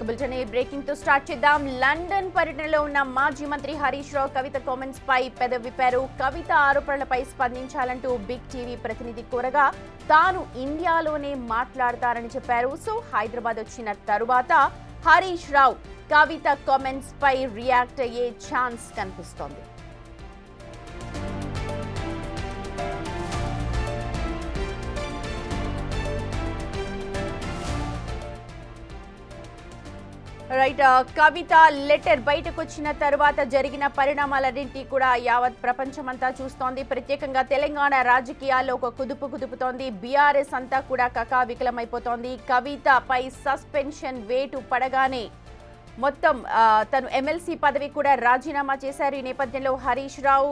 Bulletin breaking తో start చేద్దాం. London పర్యటనలో ఉన్న మాజీ మంత్రి హరీష్ రావు కవిత కామెంట్స్ పై పెదవి విప్పారు. కవిత ఆరోపణలపై స్పందించాలంటూ బిగ్ టీవీ ప్రతినిధి కోరగా తాను ఇండియాలోనే మాట్లాడతారని చెప్పారు. సో హైదరాబాద్ వచ్చిన తరువాత హరీష్ రావు కవిత కామెంట్స్ పై రియాక్ట్ అయ్యే ఛాన్స్ కనిపిస్తోంది. రైట్, కవిత లెటర్ బయటకు వచ్చిన తర్వాత జరిగిన పరిణామాలన్నింటినీ కూడా యావత్ ప్రపంచమంతా చూస్తోంది. ప్రత్యేకంగా తెలంగాణ రాజకీయాల్లో ఒక కుదుపుతోంది. బీఆర్ఎస్ అంతా కూడా కకావికలమైపోతోంది. కవితపై సస్పెన్షన్ వేటు పడగానే మొత్తం తను ఎమ్మెల్సీ పదవి కూడా రాజీనామా చేశారు. ఈ నేపథ్యంలో హరీష్ రావు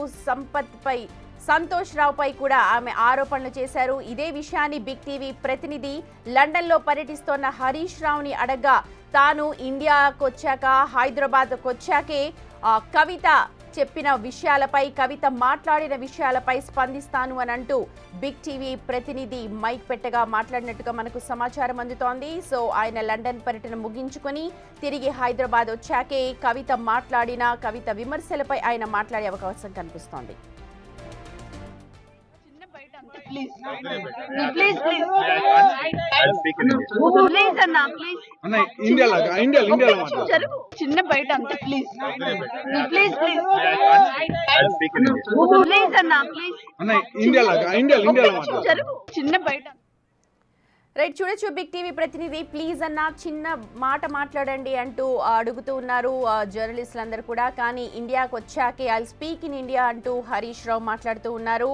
సంతోష్ రావుపై కూడా ఆమె ఆరోపణలు చేశారు. ఇదే విషయాన్ని బిగ్ టీవీ ప్రతినిధి లండన్లో పర్యటిస్తోన్న హరీష్ రావుని అడగ్గా తాను ఇండియాకు వచ్చాక హైదరాబాద్కు వచ్చాకే కవిత చెప్పిన విషయాలపై కవిత మాట్లాడిన విషయాలపై స్పందిస్తాను అని అంటూ బిగ్ టీవీ ప్రతినిధి మైక్ పెట్టగా మాట్లాడినట్టుగా మనకు సమాచారం అందుతోంది. సో ఆయన లండన్ పర్యటన ముగించుకొని తిరిగి హైదరాబాద్ వచ్చాకే కవిత విమర్శలపై ఆయన మాట్లాడే అవకాశం కనిపిస్తోంది. Please Anna, please. Anna, India జరుగు చిన్న బయట అంతే ప్లీజ్ అన్నా ప్లీజ్ Anna, India జరుగు చిన్న బయట. రైట్, చూడొచ్చు బిగ్ టీవీ ప్రతినిధి ప్లీజ్ అన్న చిన్న మాట మాట్లాడండి అంటూ అడుగుతూ ఉన్నారు జర్నలిస్టులందరూ కూడా. కానీ ఇండియాకు వచ్చాకే ఐ స్పీక్ ఇన్ ఇండియా అంటూ హరీష్ రావు మాట్లాడుతూ ఉన్నారు.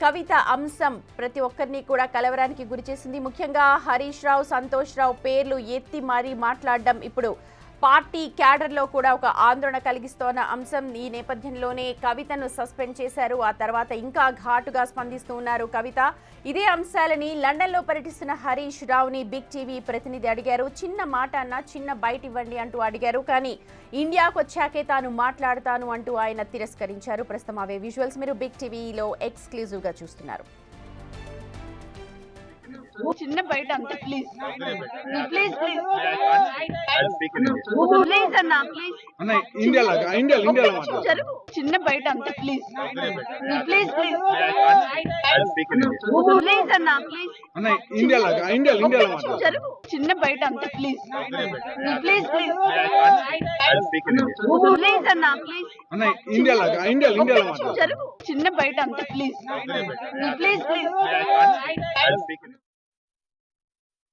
కవిత అంశం ప్రతి ఒక్కరిని కూడా కలవరానికి గురిచేసింది. ముఖ్యంగా హరీష్ రావు, సంతోష్ రావు పేర్లు ఎత్తి మరీ మాట్లాడడం ఇప్పుడు పార్టీ క్యాడర్లో కూడా ఒక ఆందోళన కలిగిస్తోన్న అంశం. ఈ నేపథ్యంలోనే కవితను సస్పెండ్ చేశారు. ఆ తర్వాత ఇంకా ఘాటుగా స్పందిస్తూ ఉన్నారు కవిత. ఇదే అంశాలని లండన్లో పర్యటిస్తున్న హరీష్ రావుని బిగ్ టీవీ ప్రతినిధి అడిగారు. చిన్న మాట అన్న చిన్న బయట ఇవ్వండి అంటూ అడిగారు. కానీ ఇండియాకు వచ్చాకే తాను మాట్లాడతాను అంటూ ఆయన తిరస్కరించారు. ప్రస్తుతం అవే విజువల్స్ మీరు బిగ్ టీవీలో ఎక్స్క్లూజివ్గా చూస్తున్నారు. చిన్న బయట అంతే ప్లీజ్ అన్నా ప్లీజ్ Anna, India జరుగు చిన్న బయట అంతే ప్లీజ్ అన్నా ప్లీజ్ Anna, India జరుగు చిన్న బయట అంతే ప్లీజ్ అన్నా ప్లీజ్ Anna, India జరుగు చిన్న బయట అంతే ప్లీజ్